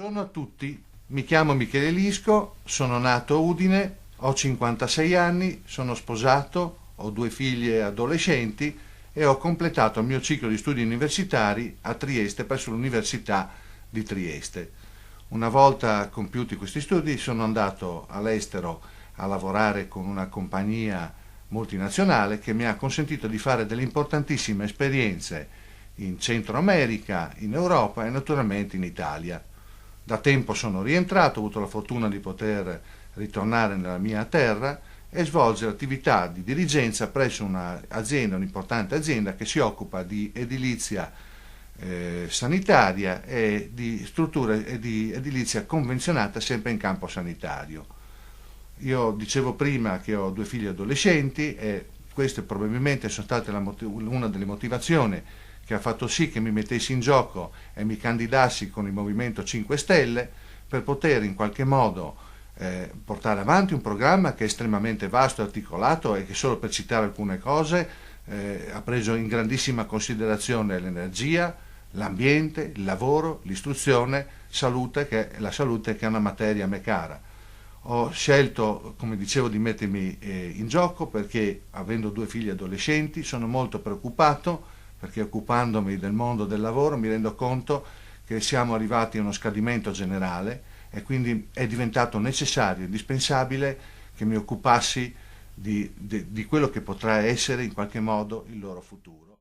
Buongiorno a tutti, mi chiamo Michele Lisco, sono nato a Udine, ho 56 anni, sono sposato, ho due figlie adolescenti e ho completato il mio ciclo di studi universitari a Trieste presso l'Università di Trieste. Una volta compiuti questi studi sono andato all'estero a lavorare con una compagnia multinazionale che mi ha consentito di fare delle importantissime esperienze in Centro America, in Europa e naturalmente in Italia. Da tempo sono rientrato, ho avuto la fortuna di poter ritornare nella mia terra e svolgere attività di dirigenza presso un'importante azienda che si occupa di edilizia sanitaria e di strutture e di edilizia convenzionata sempre in campo sanitario. Io dicevo prima che ho due figli adolescenti e queste probabilmente sono state una delle motivazioni che ha fatto sì che mi mettessi in gioco e mi candidassi con il Movimento 5 Stelle per poter in qualche modo portare avanti un programma che è estremamente vasto e articolato e che, solo per citare alcune cose, ha preso in grandissima considerazione l'energia, l'ambiente, il lavoro, l'istruzione, la salute che è una materia a me cara. Ho scelto, come dicevo, di mettermi in gioco perché, avendo due figli adolescenti, sono molto preoccupato perché, occupandomi del mondo del lavoro, mi rendo conto che siamo arrivati a uno scadimento generale e quindi è diventato necessario, indispensabile che mi occupassi di quello che potrà essere in qualche modo il loro futuro.